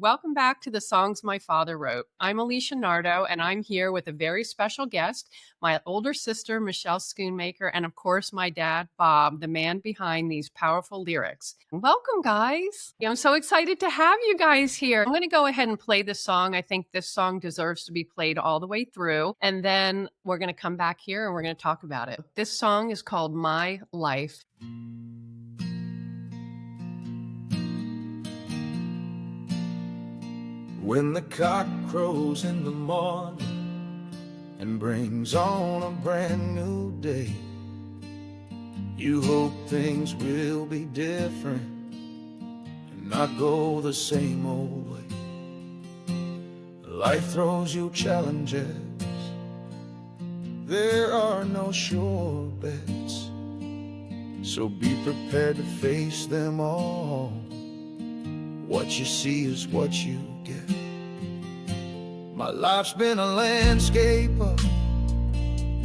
Welcome back to the Songs My Father Wrote. I'm Alicia Nardo, and I'm here with a very special guest, my older sister, Michele Schoonmaker, and of course, my dad, Bob, the man behind these powerful lyrics. Welcome, guys. I'm so excited to have you guys here. I'm going to go ahead and play this song. I think this song deserves to be played all the way through, and then we're going to come back here and we're going to talk about it. This song is called My Life. When the cock crows in the morning and brings on a brand new day, you hope things will be different and not go the same old way. Life throws you challenges, there are no sure bets, so be prepared to face them all. What you see is what you get. My life's been a landscape of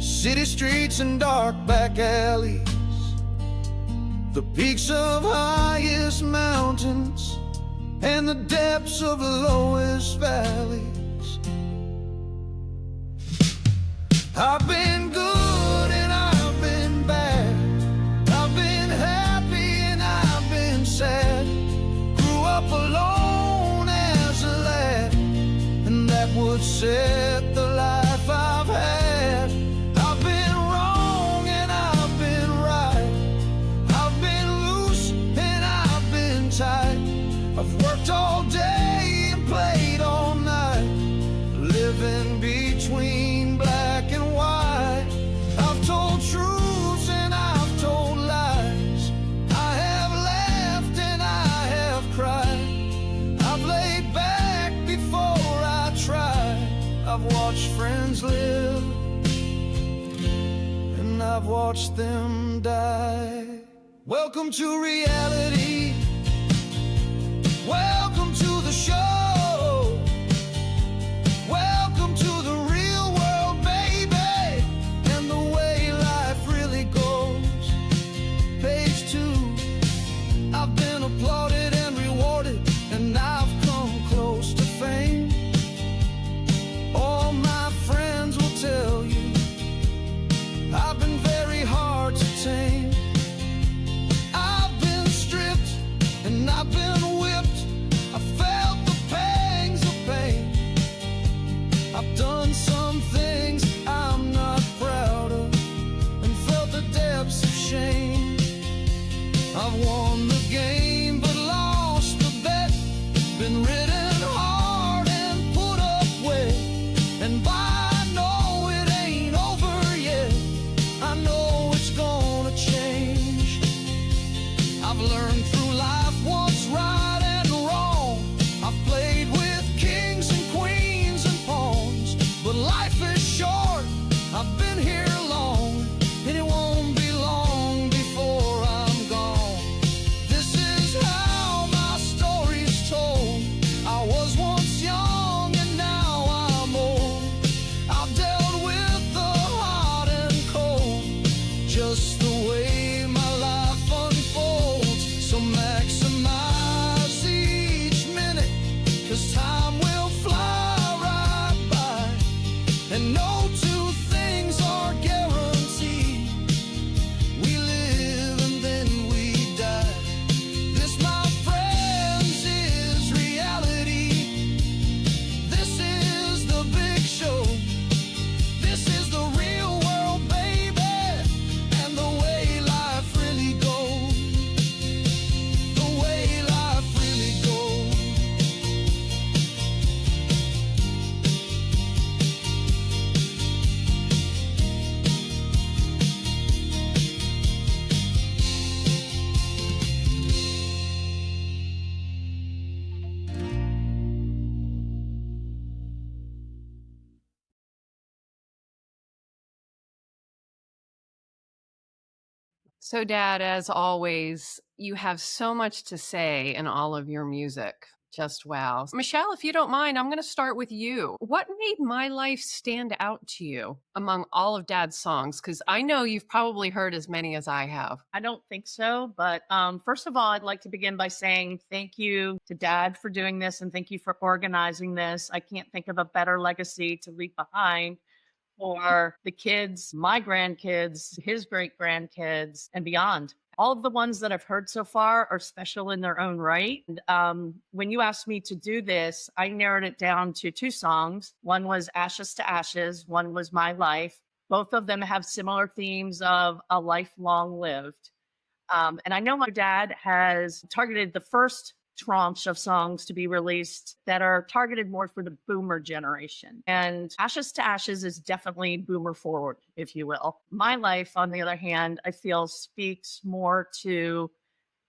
city streets and dark back alleys, the peaks of highest mountains and the depths of lowest valleys. I've been good and I've been bad, I've been happy and I've been sad. Grew up alone as a lad, and that would set the life I've had. I've been wrong and I've been right, I've been loose and I've been tight. I've worked all day and played all night, living between black and white. I've told truths and I've told lies, I have laughed and I have cried. I've laid back before I tried. I've watched friends live and I've watched them die. Welcome to reality, welcome to the show, welcome to the real world, baby, and the way life really goes. Page 2, I've been applauded and rewarded, and I've come close to fame. All my friends will tell you I've been very hard to tame. I've been stripped and I've been whipped, I felt the pangs of pain. I've done some things I'm not proud of and felt the depths of shame. I've won the game but lost the bet, been ridden hard and put up with, and I know it ain't over yet, I know it's gonna change. I've learned through life what's right and wrong, I've played with kings and queens and pawns, but life is short, I've been here long, and it won't be long before I'm gone. This is how my story's told, I was once young and now I'm old. I've dealt with the hot and cold, just the way my life unfolds. So maximize each minute, 'cause time will fly right by, and no two things are guaranteed. We live and then we die. This, my friends, is reality. This is the big show. This is the real world, baby, and the way life really goes. The way life really goes. So, Dad, as always, you have so much to say in all of your music. Just wow. Michelle, if you don't mind, I'm going to start with you. What made My Life stand out to you among all of Dad's songs? Because I know you've probably heard as many as I have. I don't think so. But first of all, I'd like to begin by saying thank you to Dad for doing this and thank you for organizing this. I can't think of a better legacy to leave behind for the kids, my grandkids, his great grandkids, and beyond. All of the ones that I've heard so far are special in their own right. And, when you asked me to do this, I narrowed it down to two songs. One was Ashes to Ashes, one was My Life. Both of them have similar themes of a life long lived. And I know my dad has targeted the first tranche of songs to be released that are targeted more for the boomer generation. And Ashes to Ashes is definitely boomer forward, if you will. My Life, on the other hand, I feel speaks more to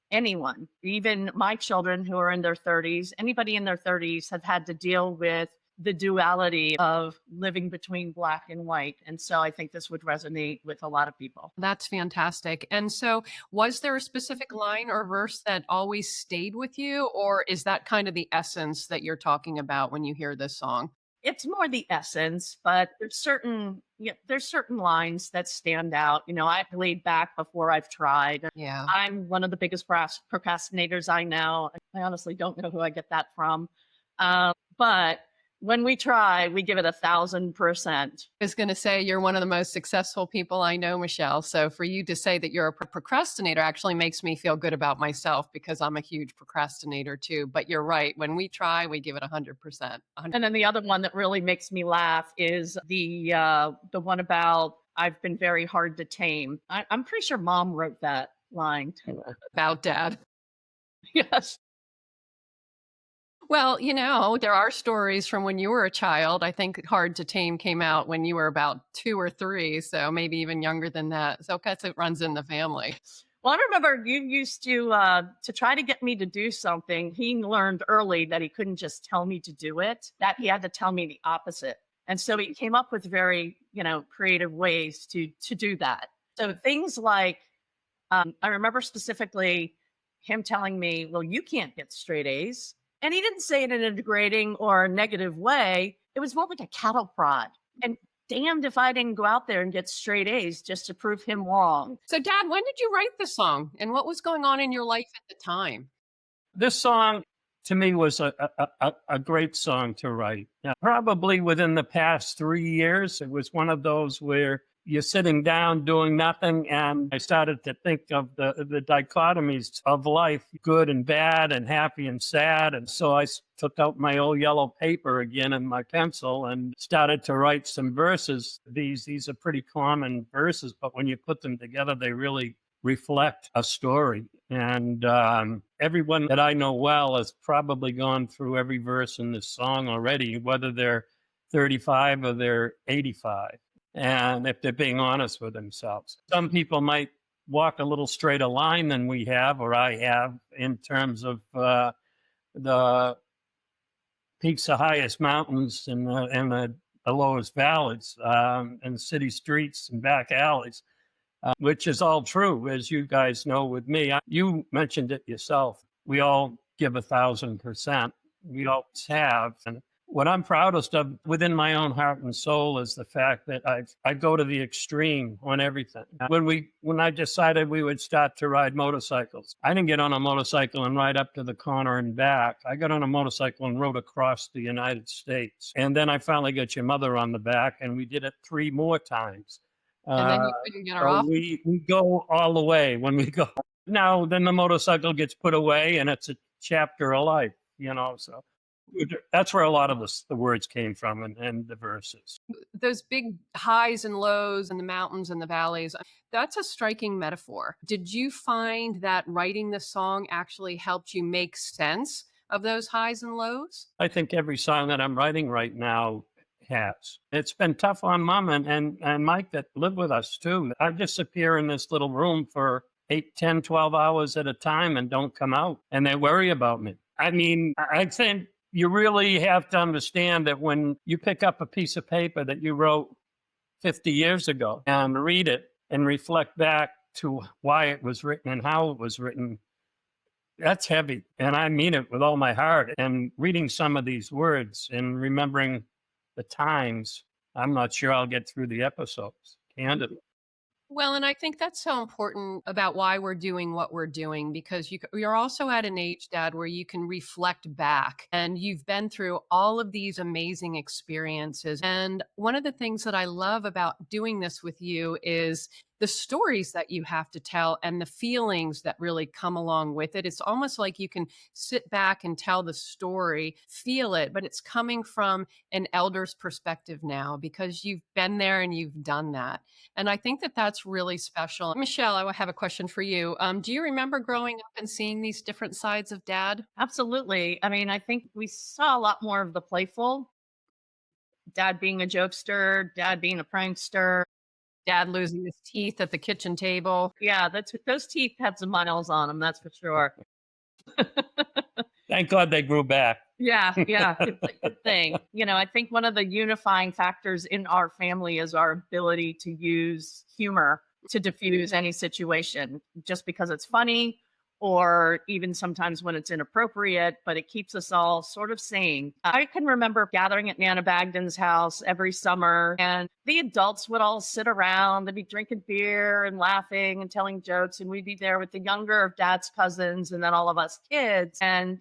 anyone, even my children who are in their 30s. Anybody in their 30s have had to deal with the duality of living between black and white. And so I think this would resonate with a lot of people. That's fantastic. And so, was there a specific line or verse that always stayed with you, or is that kind of the essence that you're talking about when you hear this song? It's more the essence, but there's certain lines that stand out. I've laid back before I've tried. Yeah. I'm one of the biggest procrastinators I know. I honestly don't know who I get that from. But when we try, we give it 1,000%. I was going to say you're one of the most successful people I know, Michelle. So for you to say that you're a procrastinator actually makes me feel good about myself because I'm a huge procrastinator too. But you're right. When we try, we give it 100%. And then the other one that really makes me laugh is the one about I've been very hard to tame. I'm pretty sure Mom wrote that line. About Dad. Yes. Well, there are stories from when you were a child. I think Hard to Tame came out when you were about 2 or 3, so maybe even younger than that. So I guess it runs in the family. Well, I remember you used to try to get me to do something. He learned early that he couldn't just tell me to do it, that he had to tell me the opposite. And so he came up with very, creative ways to do that. So things like I remember specifically him telling me, "Well, you can't get straight A's." And he didn't say it in a degrading or a negative way. It was more like a cattle prod. And damned if I didn't go out there and get straight A's just to prove him wrong. So, Dad, when did you write this song, and what was going on in your life at the time? This song to me was a great song to write. Now, probably within the past 3 years, it was one of those where you're sitting down doing nothing, and I started to think of the dichotomies of life, good and bad and happy and sad. And so I took out my old yellow paper again and my pencil and started to write some verses. These are pretty common verses, but when you put them together, they really reflect a story. And everyone that I know well has probably gone through every verse in this song already, whether they're 35 or they're 85. And if they're being honest with themselves, some people might walk a little straighter line than we have, or I have, in terms of the peaks of highest mountains and the lowest valleys, and city streets and back alleys, which is all true, as you guys know with me. You mentioned it yourself. We all give 1,000%. We always have. And what I'm proudest of within my own heart and soul is the fact that I go to the extreme on everything. When I decided we would start to ride motorcycles, I didn't get on a motorcycle and ride up to the corner and back. I got on a motorcycle and rode across the United States. And then I finally got your mother on the back, and we did it 3 more times. And then you couldn't get her off? We go all the way when we go. Now, then the motorcycle gets put away, and it's a chapter of life, so. That's where a lot of the words came from and the verses. Those big highs and lows and the mountains and the valleys, that's a striking metaphor. Did you find that writing the song actually helped you make sense of those highs and lows? I think every song that I'm writing right now has. It's been tough on Mom and Mike that live with us too. I disappear in this little room for 8, 10, 12 hours at a time and don't come out, and they worry about me. I mean, I think you really have to understand that when you pick up a piece of paper that you wrote 50 years ago and read it and reflect back to why it was written and how it was written, That's heavy. And I mean it with all my heart. And reading some of these words and remembering the times, I'm not sure I'll get through the episodes, candidly. Well, and I think that's so important about why we're doing what we're doing because you're also at an age, Dad, where you can reflect back and you've been through all of these amazing experiences. And one of the things that I love about doing this with you is the stories that you have to tell and the feelings that really come along with it. It's almost like you can sit back and tell the story, feel it, but it's coming from an elder's perspective now because you've been there and you've done that. And I think that that's really special. Michelle, I have a question for you. Do you remember growing up and seeing these different sides of Dad? Absolutely. I mean, I think we saw a lot more of the playful, dad being a jokester, dad being a prankster. Dad losing his teeth at the kitchen table. Yeah, those teeth had some miles on them, that's for sure. Thank God they grew back. Yeah, yeah, good thing. I think one of the unifying factors in our family is our ability to use humor to diffuse any situation just because it's funny or even sometimes when it's inappropriate, but it keeps us all sort of sane. I can remember gathering at Nana Bagden's house every summer, and the adults would all sit around. They'd be drinking beer and laughing and telling jokes, and we'd be there with the younger of Dad's cousins and then all of us kids. And,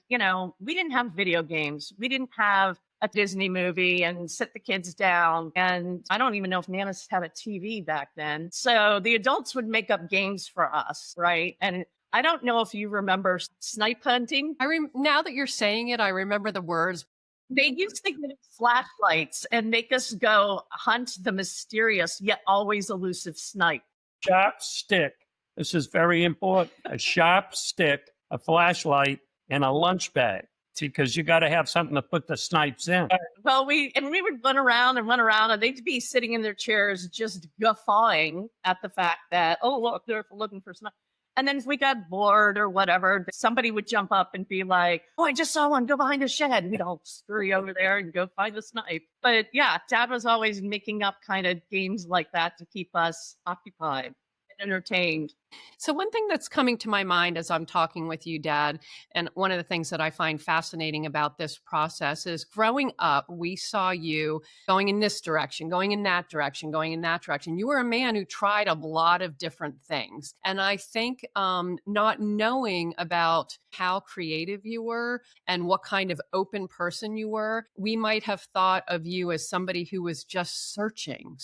we didn't have video games. We didn't have a Disney movie and sit the kids down. And I don't even know if Nana's had a TV back then. So the adults would make up games for us, right? And I don't know if you remember snipe hunting. Now that you're saying it, I remember the words. They used to get flashlights and make us go hunt the mysterious yet always elusive snipe. Sharp stick. This is very important. A sharp stick, a flashlight, and a lunch bag. Because you got to have something to put the snipes in. Well, we would run around, and they'd be sitting in their chairs just guffawing at the fact that, oh, look, they're looking for snipes. And then if we got bored or whatever, somebody would jump up and be like, oh, I just saw one. Go behind the shed. We'd all scurry over there and go find the snipe. But yeah, Dad was always making up kind of games like that to keep us occupied and entertained. So, one thing that's coming to my mind as I'm talking with you, Dad, and one of the things that I find fascinating about this process is growing up, we saw you going in this direction, going in that direction, going in that direction. You were a man who tried a lot of different things. And I think not knowing about how creative you were and what kind of open person you were, we might have thought of you as somebody who was just searching,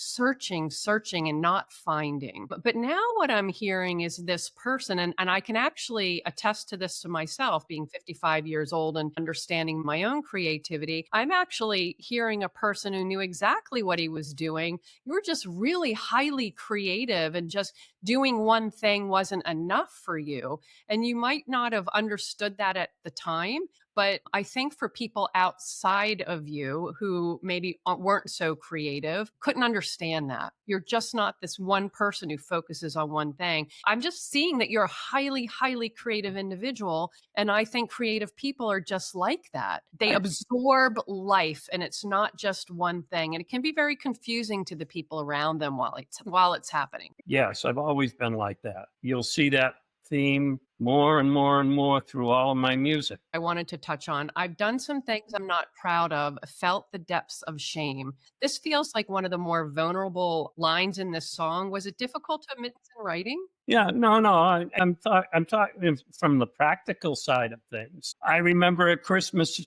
and not finding. But now what I'm hearing is this person, and I can actually attest to this to myself, being 55 years old and understanding my own creativity. I'm actually hearing a person who knew exactly what he was doing. You were just really highly creative, and just doing one thing wasn't enough for you. And you might not have understood that at the time. But I think for people outside of you who maybe weren't so creative, couldn't understand that. You're just not this one person who focuses on one thing. I'm just seeing that you're a highly, highly creative individual. And I think creative people are just like that. They absorb life, and it's not just one thing. And it can be very confusing to the people around them while it's happening. Yes, I've always been like that. You'll see that theme more and more and more through all of my music. I wanted to touch on. I've done some things I'm not proud of, felt the depths of shame. This feels like one of the more vulnerable lines in this song. Was it difficult to admit in writing? Yeah, no. I'm talking from the practical side of things. I remember at Christmas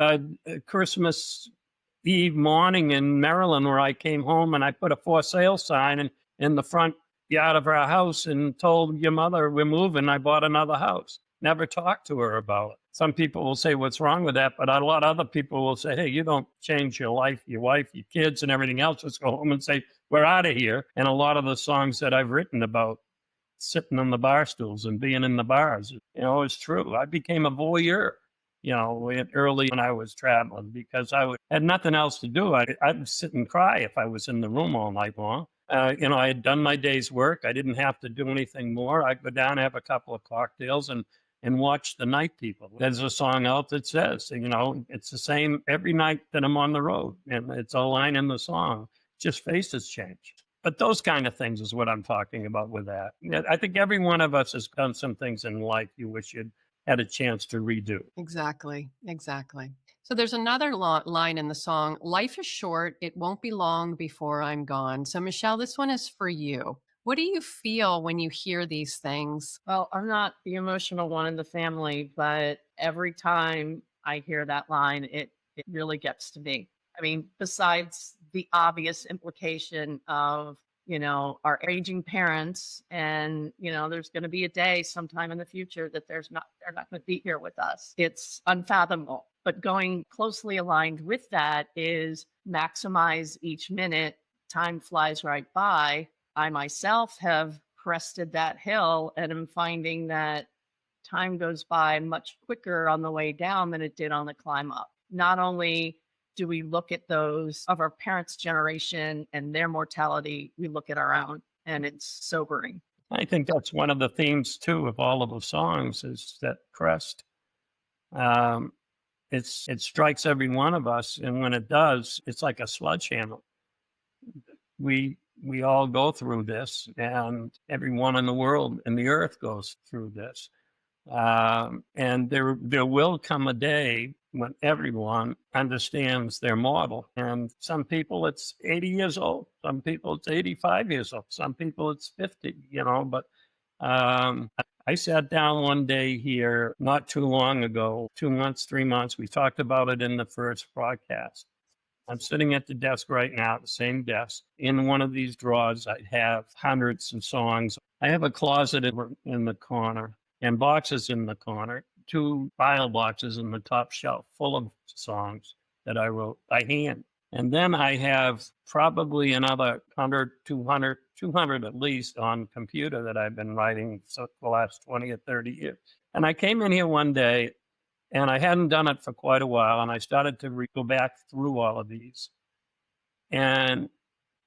Eve morning in Maryland, where I came home and I put a for sale sign in the front yard of our house and told your mother we're moving. I bought another house. Never talked to her about it. Some people will say, what's wrong with that? But a lot of other people will say, hey, you don't change your life, your wife, your kids, and everything else. Just go home and say, we're out of here. And a lot of the songs that I've written about sitting on the bar stools and being in the bars, it's true. I became a voyeur, early when I was traveling because had nothing else to do. I'd sit and cry if I was in the room all night long. I had done my day's work. I didn't have to do anything more. I'd go down, have a couple of cocktails, and watch the night people. There's a song out that says, it's the same every night that I'm on the road. And it's a line in the song, just faces change. But those kind of things is what I'm talking about with that. I think every one of us has done some things in life you wish you'd had a chance to redo. Exactly. Exactly. So there's another line in the song: "Life is short. It won't be long before I'm gone." So, Michelle, this one is for you. What do you feel when you hear these things? Well, I'm not the emotional one in the family, but every time I hear that line, it really gets to me. I mean, besides the obvious implication of, our aging parents, and there's going to be a day sometime in the future that they're not going to be here with us. It's unfathomable. But going closely aligned with that is maximize each minute. Time flies right by. I myself have crested that hill and am finding that time goes by much quicker on the way down than it did on the climb up. Not only do we look at those of our parents' generation and their mortality, we look at our own, and it's sobering. I think that's one of the themes too of all of the songs is that crest. Um, it strikes every one of us, and when it does, it's like a sledgehammer. We all go through this, and everyone in the world and the earth goes through this. And there will come a day when everyone understands their mortal. And some people it's 80 years old, some people it's 85 years old, some people it's 50. But I sat down one day here not too long ago, 2 months, 3 months. We talked about it in the first broadcast. I'm sitting at the desk right now, the same desk. In one of these drawers, I have hundreds of songs. I have a closet in the corner and boxes in the corner, 2 file boxes in the top shelf full of songs that I wrote by hand. And then I have probably another 100, 200 at least on computer that I've been writing for the last 20 or 30 years. And I came in here one day, and I hadn't done it for quite a while, and I started to go back through all of these. And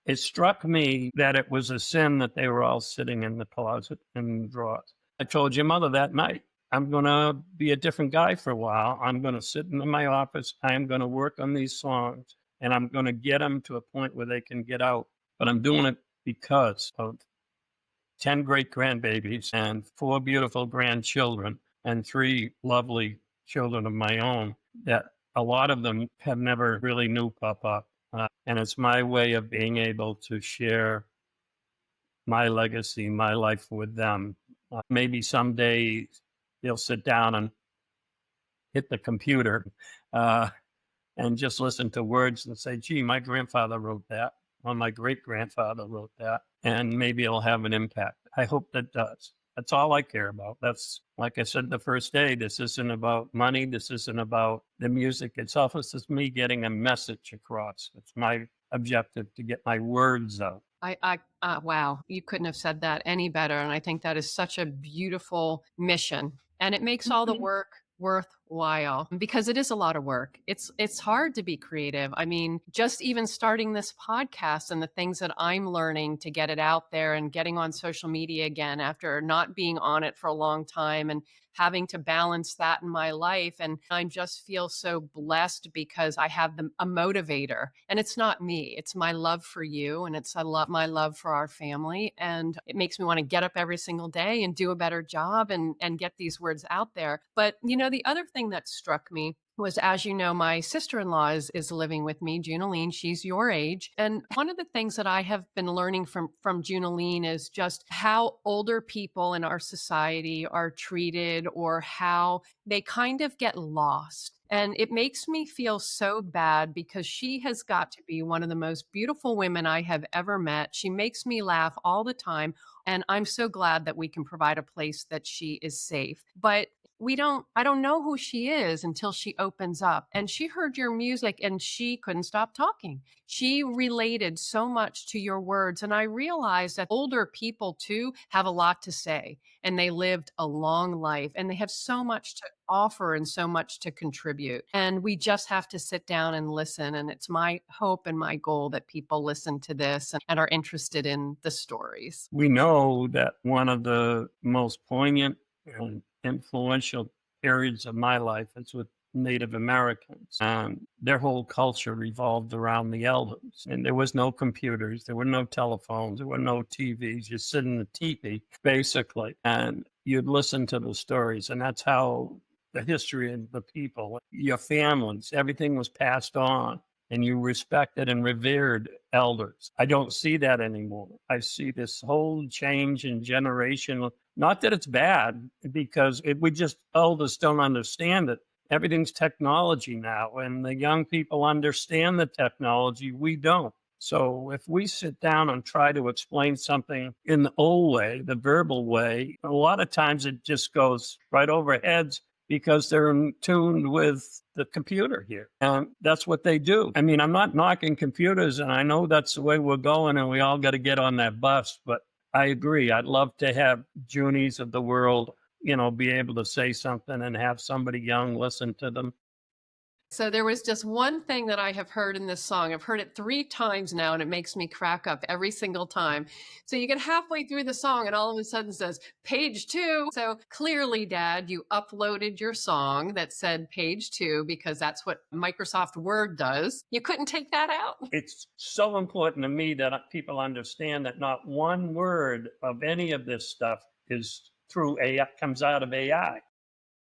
it struck me that it was a sin that they were all sitting in the closet in the drawers. I told your mother that night, I'm going to be a different guy for a while. I'm going to sit in my office. I'm going to work on these songs, and I'm going to get them to a point where they can get out. But I'm doing it because of 10 great grandbabies and 4 beautiful grandchildren and 3 lovely children of my own that a lot of them have never really knew Papa. And it's my way of being able to share my legacy, my life with them. Maybe someday they'll sit down and hit the computer and just listen to words and say, gee, my grandfather wrote that, or my great grandfather wrote that, and maybe it'll have an impact. I hope that does. That's all I care about. That's, like I said the first day, this isn't about money. This isn't about the music itself. It's just me getting a message across. It's my objective to get my words out. Wow, you couldn't have said that any better. And I think that is such a beautiful mission. And it makes all the work worthwhile because it is a lot of work. It's hard to be creative. I mean, just even starting this podcast and the things that I'm learning to get it out there and getting on social media again after not being on it for a long time and having to balance that in my life. And I just feel so blessed because I have a motivator, and it's not me. It's my love for you. And it's my love for our family. And it makes me want to get up every single day and do a better job and get these words out there. But, the other thing that struck me was, as you know, my sister-in-law is living with me, Junaline. She's your age. And one of the things that I have been learning from Junaline is just how older people in our society are treated, or how they kind of get lost. And it makes me feel so bad because she has got to be one of the most beautiful women I have ever met. She makes me laugh all the time. And I'm so glad that we can provide a place that she is safe. But I don't know who she is until she opens up. And she heard your music and she couldn't stop talking. She related so much to your words. And I realized that older people too have a lot to say, and they lived a long life, and they have so much to offer and so much to contribute. And we just have to sit down and listen. And it's my hope and my goal that people listen to this and are interested in the stories. We know that one of the most poignant and influential periods of my life is with Native Americans. Their whole culture revolved around the elders. And there was no computers, there were no telephones, there were no TVs. You sit in the teepee, basically. And you'd listen to the stories. And that's how the history of the people, your families, everything was passed on, and you respected and revered elders. I don't see that anymore. I see this whole change in generation. Not that it's bad, because we just elders don't understand it. Everything's technology now, and the young people understand the technology. We don't. So if we sit down and try to explain something in the old way, the verbal way, a lot of times it just goes right over heads because they're in tune with the computer here. And that's what they do. I mean, I'm not knocking computers, and I know that's the way we're going, and we all got to get on that bus. But I agree. I'd love to have Junies of the world, be able to say something and have somebody young listen to them. So there was just one thing that I have heard in this song. I've heard it 3 times now, and it makes me crack up every single time. So you get halfway through the song and all of a sudden says page 2. So clearly, Dad, you uploaded your song that said page 2 because that's what Microsoft Word does. You couldn't take that out? It's so important to me that people understand that not one word of any of this stuff is through AI, comes out of AI.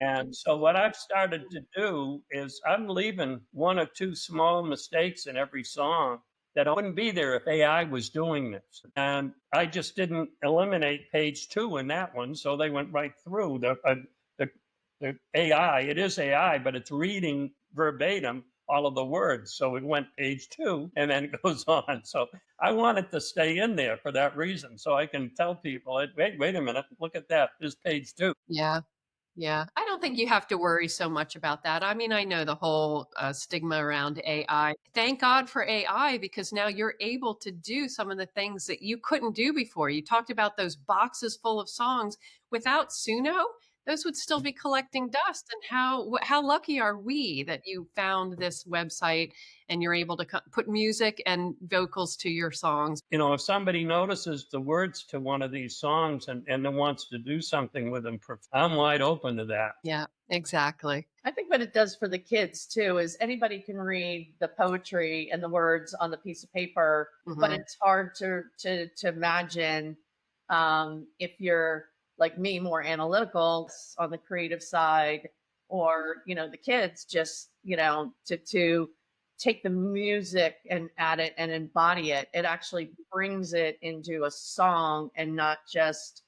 And so what I've started to do is I'm leaving 1 or 2 small mistakes in every song that wouldn't be there if AI was doing this. And I just didn't eliminate page 2 in that one, so they went right through the AI. It is AI, but it's reading verbatim all of the words. So it went page 2 and then it goes on. So I want it to stay in there for that reason, so I can tell people, wait a minute, look at that. This page 2. Yeah. Yeah, I don't think you have to worry so much about that. I mean, I know the whole stigma around AI. Thank God for AI because now you're able to do some of the things that you couldn't do before. You talked about those boxes full of songs. Without Suno, those would still be collecting dust. And how lucky are we that you found this website and you're able to put music and vocals to your songs? If somebody notices the words to one of these songs and then wants to do something with them, I'm wide open to that. Yeah, exactly. I think what it does for the kids too is anybody can read the poetry and the words on the piece of paper, but it's hard to imagine if you're like me, more analytical on the creative side, or the kids just to take the music and add it and embody it. It actually brings it into a song and not just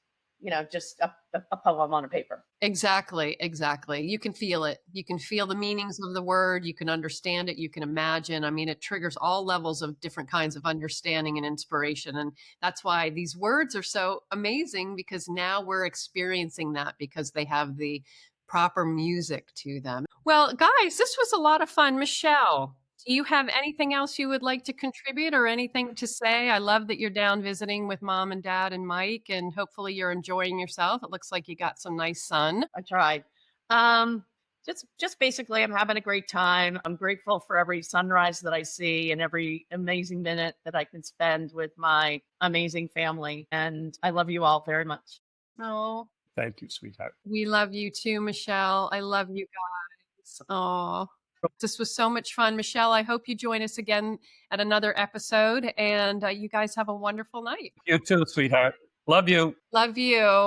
just a poem on a paper. Exactly, exactly. You can feel it. You can feel the meanings of the word. You can understand it. You can imagine. I mean, it triggers all levels of different kinds of understanding and inspiration. And that's why these words are so amazing, because now we're experiencing that because they have the proper music to them. Well, guys, this was a lot of fun. Michele, do you have anything else you would like to contribute or anything to say? I love that you're down visiting with Mom and Dad and Mike, and hopefully you're enjoying yourself. It looks like you got some nice sun. I tried. Just basically, I'm having a great time. I'm grateful for every sunrise that I see and every amazing minute that I can spend with my amazing family. And I love you all very much. Oh, Thank you, sweetheart. we love you too, Michele. I love you guys. Oh, this was so much fun. Michele, I hope you join us again at another episode, and you guys have a wonderful night. You too, sweetheart. Love you. Love you.